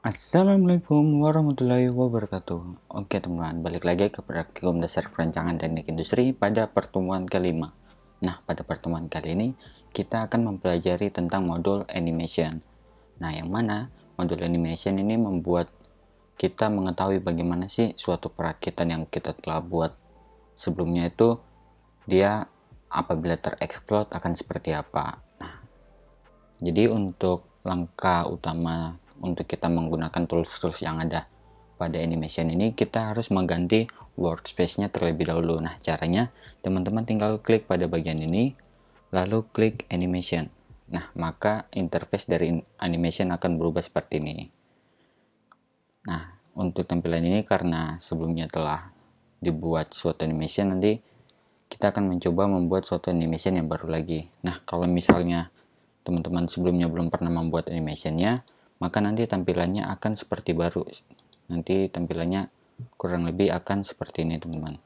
Assalamualaikum warahmatullahi wabarakatuh. Oke teman-teman, balik lagi ke praktikum dasar perancangan teknik industri pada pertemuan kelima. Nah, pada pertemuan kali ini kita akan mempelajari tentang modul animation. Nah, yang mana modul animation ini membuat kita mengetahui bagaimana sih suatu perakitan yang kita telah buat sebelumnya itu dia apabila tereksplod akan seperti apa. Nah, jadi untuk langkah utama untuk kita menggunakan tools-tools yang ada pada animation ini, kita harus mengganti workspace-nya terlebih dahulu. Nah, caranya teman-teman tinggal klik pada bagian ini, lalu klik animation. Nah, maka interface dari animation akan berubah seperti ini. Nah, untuk tampilan ini karena sebelumnya telah dibuat suatu animation, nanti kita akan mencoba membuat suatu animation yang baru lagi. Nah, kalau misalnya teman-teman sebelumnya belum pernah membuat animationnya, maka nanti tampilannya akan seperti baru. Nanti tampilannya kurang lebih akan seperti ini, teman-teman.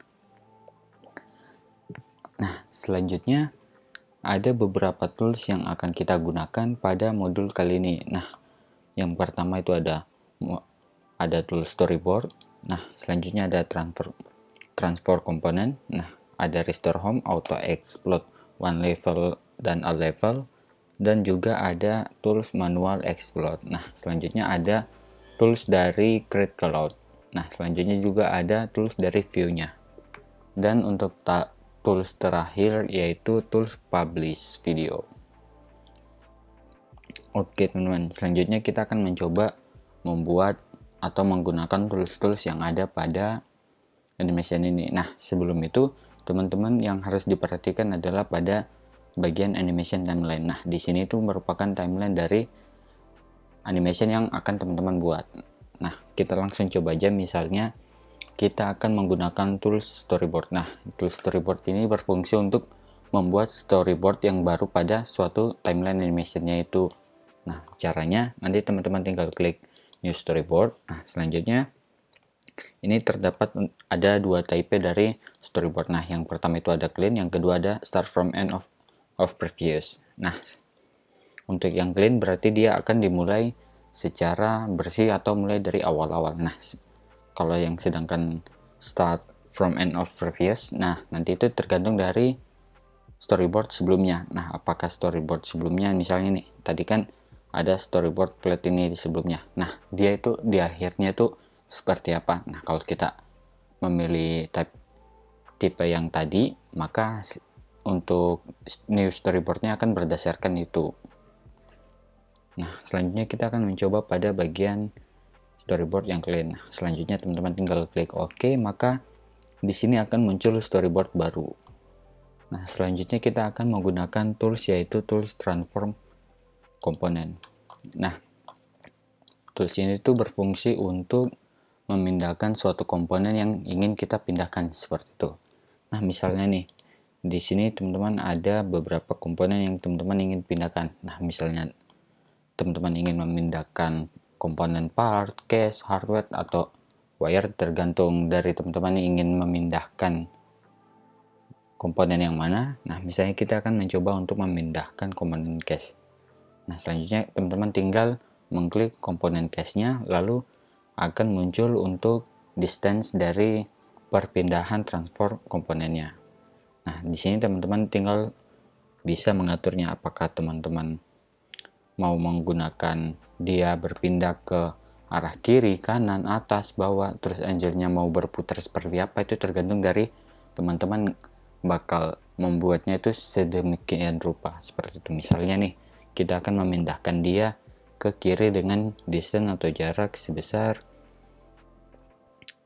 Nah, selanjutnya ada beberapa tools yang akan kita gunakan pada modul kali ini. Nah, yang pertama itu ada tool storyboard. Nah, selanjutnya ada transfer component. Nah, ada restore home, auto explode one level dan all level, dan juga ada tools manual explode. Nah, selanjutnya ada tools dari create cloud. Nah, selanjutnya juga ada tools dari view-nya. Dan untuk tools terakhir yaitu tools publish video. Oke teman-teman, selanjutnya kita akan mencoba membuat atau menggunakan tools-tools yang ada pada animation ini. Nah, sebelum itu teman-teman yang harus diperhatikan adalah pada bagian animation timeline. Nah, di sini itu merupakan timeline dari animation yang akan teman-teman buat. Nah, kita langsung coba aja, misalnya kita akan menggunakan tools storyboard. Nah, tools storyboard ini berfungsi untuk membuat storyboard yang baru pada suatu timeline animationnya itu. Nah, caranya nanti teman-teman tinggal klik new storyboard. Nah, selanjutnya ini terdapat ada dua type dari storyboard. Nah, yang pertama itu ada clean, yang kedua ada start from end of previous. Nah, untuk yang clean berarti dia akan dimulai secara bersih atau mulai dari awal-awal. Nah, kalau yang sedangkan start from end of previous, nah nanti itu tergantung dari storyboard sebelumnya. Nah, apakah storyboard sebelumnya misalnya nih, tadi kan ada storyboard plate ini di sebelumnya. Nah, dia itu di akhirnya itu seperti apa? Nah, kalau kita memilih tipe yang tadi, maka untuk new storyboardnya akan berdasarkan itu. Nah, selanjutnya kita akan mencoba pada bagian storyboard yang clean. Nah, selanjutnya teman-teman tinggal klik OK, maka di sini akan muncul storyboard baru. Nah, selanjutnya kita akan menggunakan tools yaitu tools transform component. Nah, tools ini tuh berfungsi untuk memindahkan suatu komponen yang ingin kita pindahkan seperti itu. Nah, misalnya nih, di sini teman-teman ada beberapa komponen yang teman-teman ingin pindahkan. Nah, misalnya teman-teman ingin memindahkan komponen part, case, hardware, atau wire, tergantung dari teman-teman ingin memindahkan komponen yang mana. Nah, misalnya kita akan mencoba untuk memindahkan komponen case. Nah, selanjutnya teman-teman tinggal mengklik komponen case-nya, lalu akan muncul untuk distance dari perpindahan transfer komponennya. Nah, di sini teman-teman tinggal bisa mengaturnya, apakah teman-teman mau menggunakan dia berpindah ke arah kiri, kanan, atas, bawah, terus angelnya mau berputar seperti apa, itu tergantung dari teman-teman bakal membuatnya itu sedemikian rupa. Seperti itu, misalnya nih, kita akan memindahkan dia ke kiri dengan distance atau jarak sebesar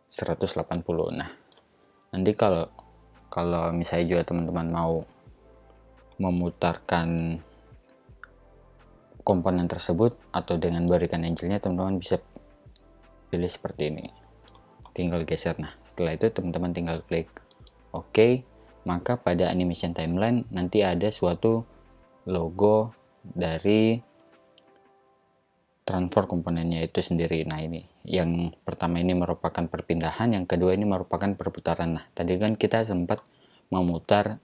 180. Nah, nanti kalau misalnya juga teman-teman mau memutarkan komponen tersebut atau dengan berikan angelnya, teman-teman bisa pilih seperti ini, tinggal geser. Nah, setelah itu teman-teman tinggal klik OK, maka pada animation timeline nanti ada suatu logo dari transfer komponennya itu sendiri. Nah, ini yang pertama ini merupakan perpindahan, yang kedua ini merupakan perputaran. Nah, tadi kan kita sempat memutar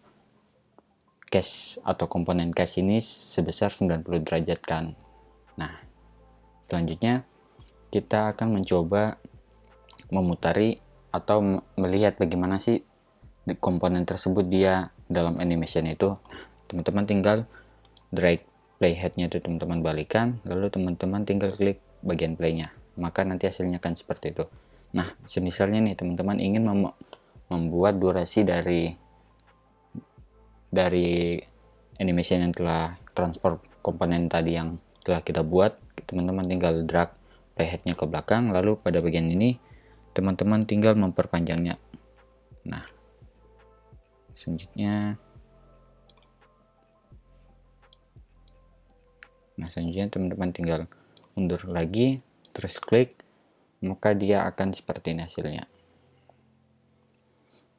case atau komponen case ini sebesar 90 derajat kan. Nah, selanjutnya kita akan mencoba memutari atau melihat bagaimana sih di komponen tersebut dia dalam animation itu. Teman-teman tinggal drag playheadnya itu teman-teman balikan, lalu teman-teman tinggal klik bagian playnya, maka nanti hasilnya akan seperti itu. Nah, semisalnya nih teman-teman ingin membuat durasi dari animation yang telah transfer komponen tadi yang telah kita buat, teman-teman tinggal drag playheadnya ke belakang, lalu pada bagian ini teman-teman tinggal memperpanjangnya. Nah, selanjutnya teman-teman tinggal mundur lagi, terus klik, maka dia akan seperti ini hasilnya.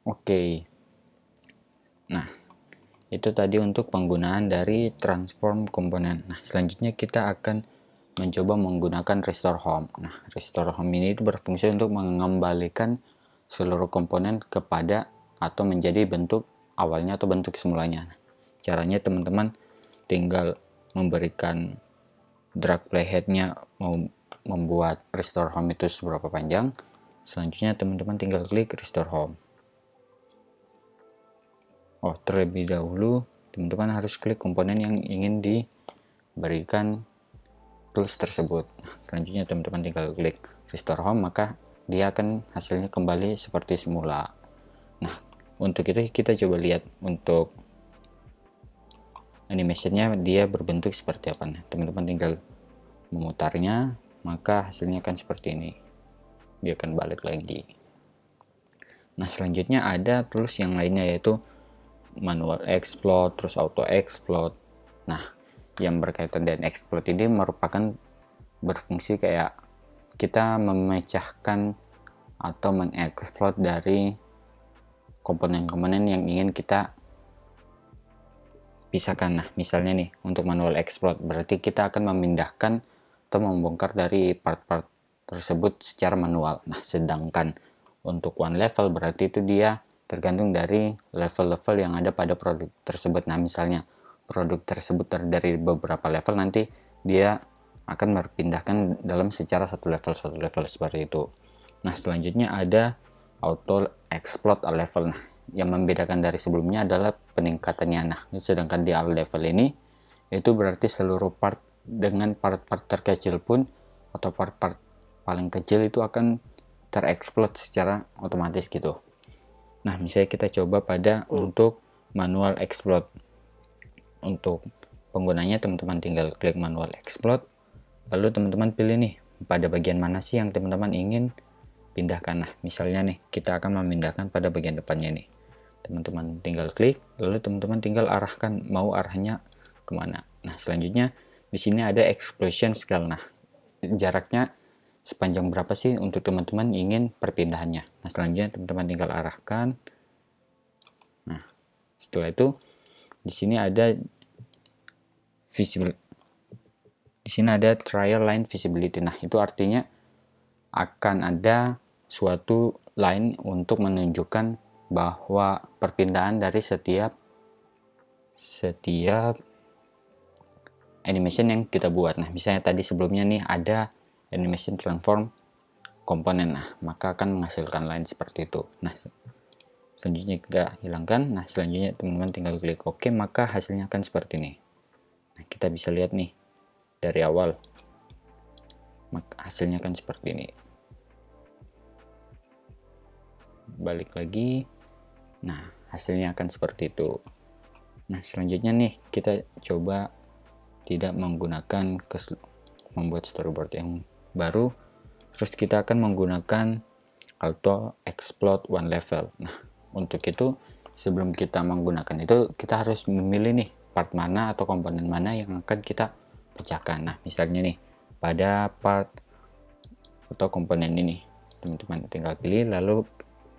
Oke. Nah, itu tadi untuk penggunaan dari transform komponen. Nah, selanjutnya kita akan mencoba menggunakan restore home. Nah, restore home ini itu berfungsi untuk mengembalikan seluruh komponen kepada atau menjadi bentuk awalnya atau bentuk semulanya. Caranya teman-teman tinggal memberikan drag playheadnya mau membuat restore home itu seberapa panjang. Selanjutnya teman-teman tinggal klik restore home. Oh, terlebih dahulu teman-teman harus klik komponen yang ingin diberikan tools tersebut. Nah, selanjutnya teman-teman tinggal klik restore home, maka dia akan hasilnya kembali seperti semula. Nah, untuk itu kita coba lihat untuk animationnya dia berbentuk seperti apa. Nah, teman-teman tinggal memutarnya, maka hasilnya akan seperti ini. Dia akan balik lagi. Nah, selanjutnya ada tools yang lainnya, yaitu manual explode, terus auto explode. Nah, yang berkaitan dengan explode ini merupakan berfungsi kayak kita memecahkan atau mengexplode dari komponen-komponen yang ingin kita pisahkan. Nah, misalnya nih untuk manual explode berarti kita akan memindahkan atau membongkar dari part-part tersebut secara manual. Nah, sedangkan untuk one level berarti itu dia tergantung dari level-level yang ada pada produk tersebut. Nah, misalnya produk tersebut terdiri dari beberapa level, nanti dia akan berpindahkan dalam secara satu level seperti itu. Nah, selanjutnya ada auto explode a level. Nah, yang membedakan dari sebelumnya adalah peningkatannya. Nah, sedangkan di all level ini itu berarti seluruh part dengan part-part terkecil pun atau part-part paling kecil itu akan terexplode secara otomatis gitu. Nah, misalnya kita coba pada untuk manual explode. Untuk penggunanya teman-teman tinggal klik manual explode, lalu teman-teman pilih nih pada bagian mana sih yang teman-teman ingin pindahkan. Nah, misalnya nih kita akan memindahkan pada bagian depannya nih. Teman-teman tinggal klik, lalu teman-teman tinggal arahkan mau arahnya kemana. Nah, selanjutnya di sini ada explosion scale. Nah, jaraknya sepanjang berapa sih untuk teman-teman ingin perpindahannya. Nah, selanjutnya teman-teman tinggal arahkan. Nah, setelah itu di sini ada visible. Di sini ada trial line visibility. Nah, itu artinya akan ada suatu line untuk menunjukkan bahwa perpindahan dari setiap animation yang kita buat. Nah, misalnya tadi sebelumnya nih ada animation transform komponen. Nah, maka akan menghasilkan line seperti itu. Nah, selanjutnya kita hilangkan. Nah, selanjutnya teman-teman tinggal klik OK, maka hasilnya akan seperti ini. Nah, kita bisa lihat nih dari awal. Maka hasilnya akan seperti ini. Balik lagi. Nah, hasilnya akan seperti itu. Nah, selanjutnya nih kita coba tidak menggunakan membuat storyboard yang baru, terus kita akan menggunakan auto explode one level. Nah, untuk itu sebelum kita menggunakan itu kita harus memilih nih part mana atau komponen mana yang akan kita pecahkan. Nah, misalnya nih pada part atau komponen ini teman-teman tinggal pilih, lalu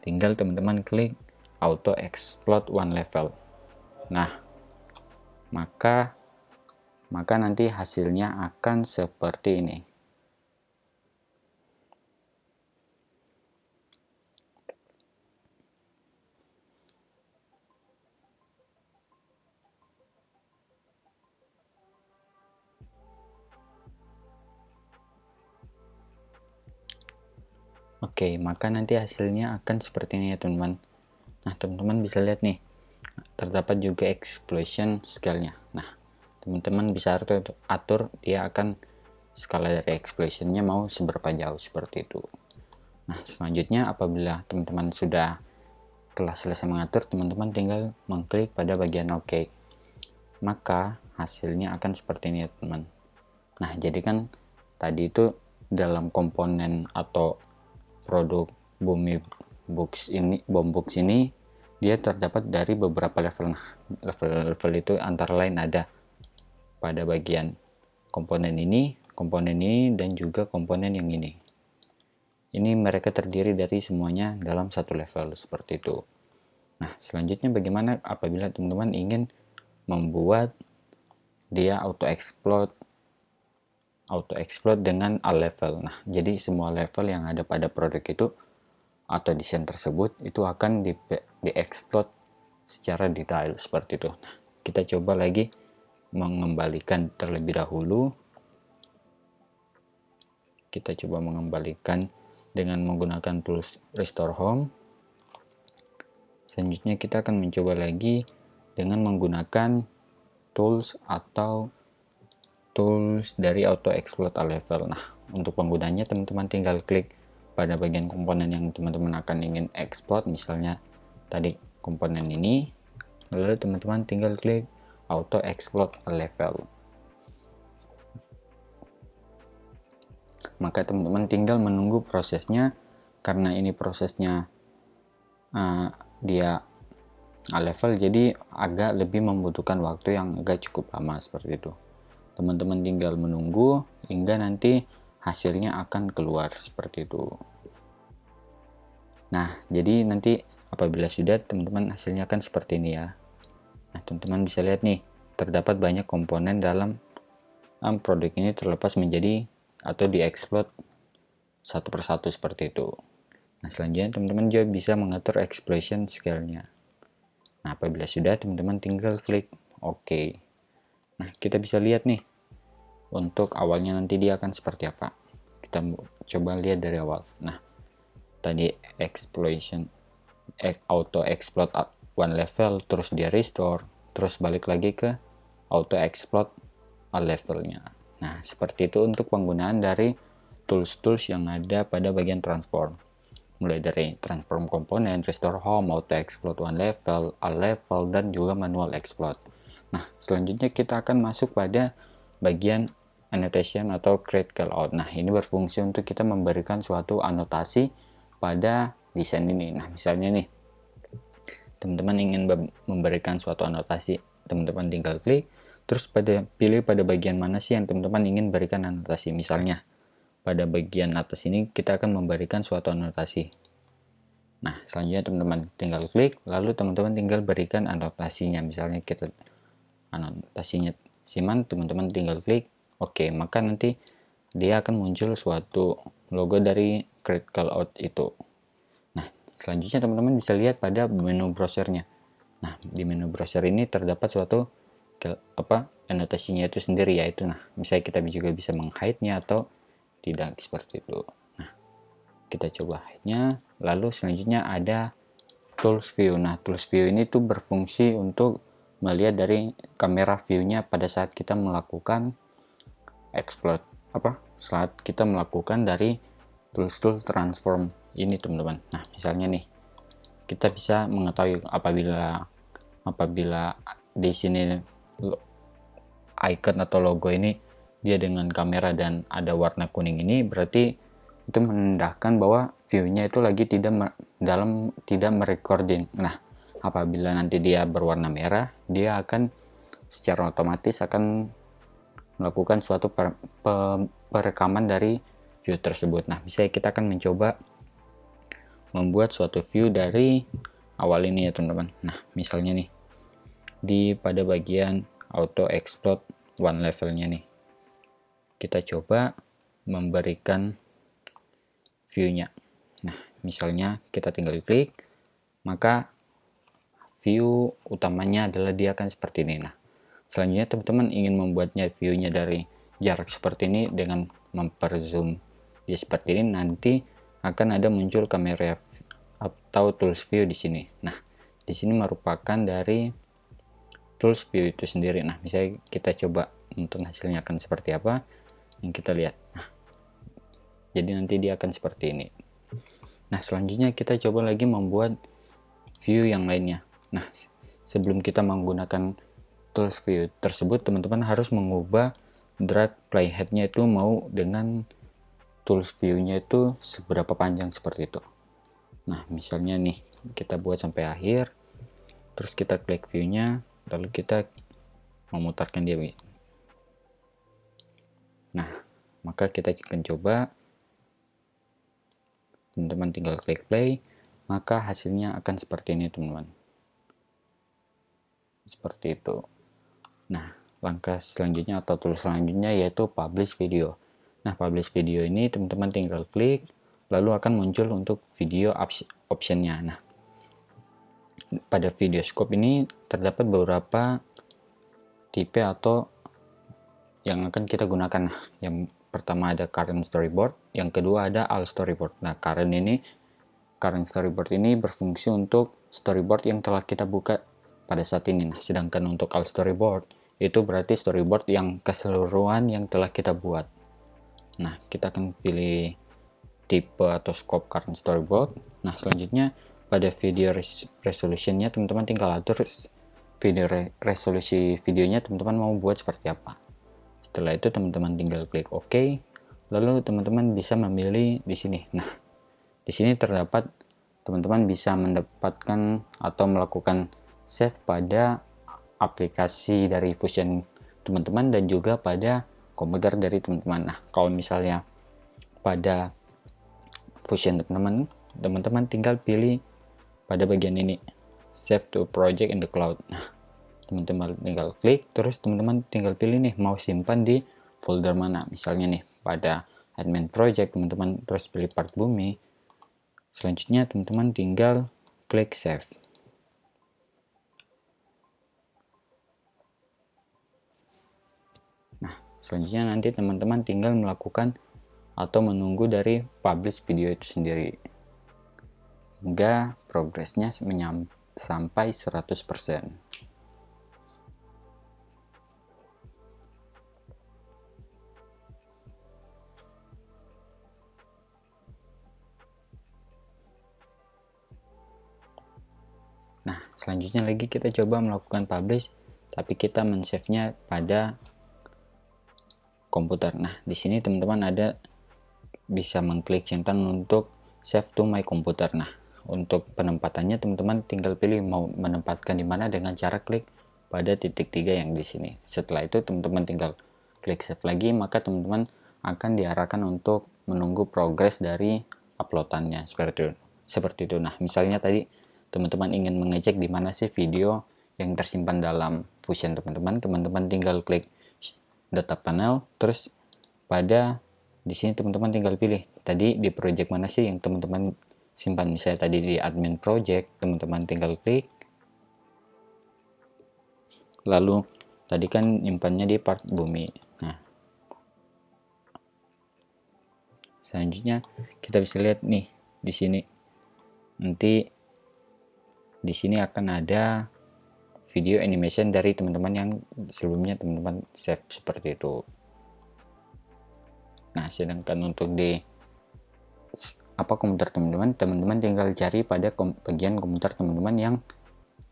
tinggal teman-teman klik auto explode one level. Nah, maka nanti hasilnya akan seperti ini. Oke, maka nanti hasilnya akan seperti ini ya teman-teman. Nah, teman-teman bisa lihat nih, terdapat juga explosion scale-nya. Nah, teman-teman bisa atur dia akan skala dari explosion-nya mau seberapa jauh seperti itu. Nah, selanjutnya apabila teman-teman sudah telah selesai mengatur, teman-teman tinggal mengklik pada bagian OK. Maka hasilnya akan seperti ini ya teman-teman. Nah, jadi kan tadi itu dalam komponen atau produk Boombox ini dia terdapat dari beberapa level. Nah, level itu antara lain ada pada bagian komponen ini, dan juga komponen yang ini. Ini mereka terdiri dari semuanya dalam satu level seperti itu. Nah, selanjutnya bagaimana apabila teman-teman ingin membuat dia auto explode dengan all level. Nah, jadi semua level yang ada pada produk itu atau desain tersebut itu akan di-explode secara detail seperti itu. Nah, kita coba lagi mengembalikan terlebih dahulu. Kita coba mengembalikan dengan menggunakan tools restore home. Selanjutnya kita akan mencoba lagi dengan menggunakan tools dari auto explode all level. Nah, untuk penggunanya teman-teman tinggal klik pada bagian komponen yang teman-teman akan ingin export, misalnya tadi komponen ini, lalu teman-teman tinggal klik auto explode all level. Maka teman-teman tinggal menunggu prosesnya, karena ini prosesnya dia all level, jadi agak lebih membutuhkan waktu yang agak cukup lama seperti itu. Teman-teman tinggal menunggu hingga nanti hasilnya akan keluar seperti itu. Nah, jadi nanti apabila sudah, teman-teman hasilnya akan seperti ini ya. Nah, teman-teman bisa lihat nih, terdapat banyak komponen dalam produk ini terlepas menjadi atau diexplode satu persatu seperti itu. Nah, selanjutnya teman-teman juga bisa mengatur explosion scale-nya. Nah, apabila sudah, teman-teman tinggal klik OK. Nah, kita bisa lihat nih, untuk awalnya nanti dia akan seperti apa. Kita coba lihat dari awal. Nah, tadi explosion auto explode one level, terus dia restore, terus balik lagi ke auto explode all levelnya. Nah, seperti itu untuk penggunaan dari tools-tools yang ada pada bagian transform. Mulai dari transform komponen, restore home, auto explode one level, all level, dan juga manual explode. Nah, selanjutnya kita akan masuk pada bagian annotation atau create callout. Nah, ini berfungsi untuk kita memberikan suatu anotasi pada desain ini. Nah, misalnya nih, teman-teman ingin memberikan suatu anotasi, teman-teman tinggal klik, terus pilih pada bagian mana sih yang teman-teman ingin berikan anotasi. Misalnya, pada bagian atas ini kita akan memberikan suatu anotasi. Nah, selanjutnya teman-teman tinggal klik, lalu teman-teman tinggal berikan anotasinya. Misalnya kita anotasinya Siman, teman-teman tinggal klik OK, maka nanti dia akan muncul suatu logo dari create callout itu. Nah, selanjutnya teman-teman bisa lihat pada menu browsernya. Nah, di menu browser ini terdapat suatu anotasinya itu sendiri, yaitu misalnya kita juga bisa menghide-nya atau tidak seperti itu. Nah, kita coba hide-nya. Lalu selanjutnya ada tools view. Nah, tools view ini tuh berfungsi untuk melihat dari kamera view-nya pada saat kita melakukan saat kita melakukan dari tools transform ini teman-teman. Nah, misalnya nih, kita bisa mengetahui apabila di sini icon atau logo ini dia dengan kamera dan ada warna kuning ini, berarti itu menandakan bahwa view-nya itu lagi tidak merecording. Nah, apabila nanti dia berwarna merah, dia akan secara otomatis akan melakukan suatu perekaman dari view tersebut. Nah, misalnya kita akan mencoba membuat suatu view dari awal ini ya teman-teman. Nah, misalnya nih, pada bagian auto explode one levelnya nih, kita coba memberikan view-nya. Nah, misalnya kita tinggal klik, maka view utamanya adalah dia akan seperti ini. Nah, selanjutnya teman-teman ingin membuatnya view-nya dari jarak seperti ini dengan memperzoom dia seperti ini, nanti akan ada muncul kamera atau tools view di sini. Nah, di sini merupakan dari tools view itu sendiri. Nah, misalnya kita coba untuk hasilnya akan seperti apa yang kita lihat. Nah, jadi nanti dia akan seperti ini. Nah, selanjutnya kita coba lagi membuat view yang lainnya. Nah, sebelum kita menggunakan tools view tersebut, teman-teman harus mengubah drag playheadnya itu mau dengan tools view-nya itu seberapa panjang seperti itu. Nah, misalnya nih, kita buat sampai akhir, terus kita klik view-nya, lalu kita memutarkan dia. Nah, maka kita akan coba, teman-teman tinggal klik play, maka hasilnya akan seperti ini teman-teman. Seperti itu. Nah, langkah selanjutnya atau tools selanjutnya yaitu publish video. Nah, publish video ini teman-teman tinggal klik, lalu akan muncul untuk video optionnya. Nah, pada video scope ini terdapat beberapa tipe atau yang akan kita gunakan. Nah, yang pertama ada current storyboard, yang kedua ada all storyboard. Nah, current storyboard ini berfungsi untuk storyboard yang telah kita buka pada saat ini. Nah, sedangkan untuk all storyboard itu berarti storyboard yang keseluruhan yang telah kita buat. Nah, kita akan pilih tipe atau scope current storyboard. Nah, selanjutnya pada video resolutionnya teman-teman tinggal atur video resolusi videonya teman-teman mau buat seperti apa. Setelah itu teman-teman tinggal klik OK, lalu teman-teman bisa memilih di sini. Nah, di sini terdapat teman-teman bisa mendapatkan atau melakukan save pada aplikasi dari Fusion teman-teman dan juga pada komputer dari teman-teman. Nah, kalau misalnya pada Fusion teman-teman tinggal pilih pada bagian ini, save to project in the cloud. Nah, teman-teman tinggal klik, terus teman-teman tinggal pilih nih mau simpan di folder mana. Misalnya nih pada admin project teman-teman terus pilih part bumi. Selanjutnya teman-teman tinggal klik save. Nah, selanjutnya nanti teman-teman tinggal melakukan atau menunggu dari publish video itu sendiri hingga progresnya sampai 100%. Nah, selanjutnya lagi kita coba melakukan publish, tapi kita men-save-nya pada komputer. Nah, di sini teman-teman ada bisa mengklik centang untuk save to my computer. Nah, untuk penempatannya teman-teman tinggal pilih mau menempatkan di mana dengan cara klik pada titik 3 yang di sini. Setelah itu teman-teman tinggal klik save lagi, maka teman-teman akan diarahkan untuk menunggu progres dari uploadannya seperti itu. Nah, misalnya tadi teman-teman ingin mengecek di mana sih video yang tersimpan dalam Fusion teman-teman tinggal klik data panel, terus pada di sini teman-teman tinggal pilih tadi di project mana sih yang teman-teman simpan. Misalnya tadi di admin project, teman-teman tinggal klik, lalu tadi kan nyimpannya di part bumi. Nah, selanjutnya kita bisa lihat nih di sini nanti di sini akan ada video animation dari teman-teman yang sebelumnya teman-teman save seperti itu. Nah, sedangkan untuk di komputer teman-teman tinggal cari pada bagian komputer teman-teman yang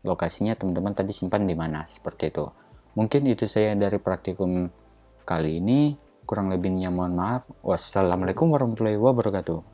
lokasinya teman-teman tadi simpan di mana, seperti itu. Mungkin itu saya dari praktikum kali ini, kurang lebihnya mohon maaf. Wassalamualaikum warahmatullahi wabarakatuh.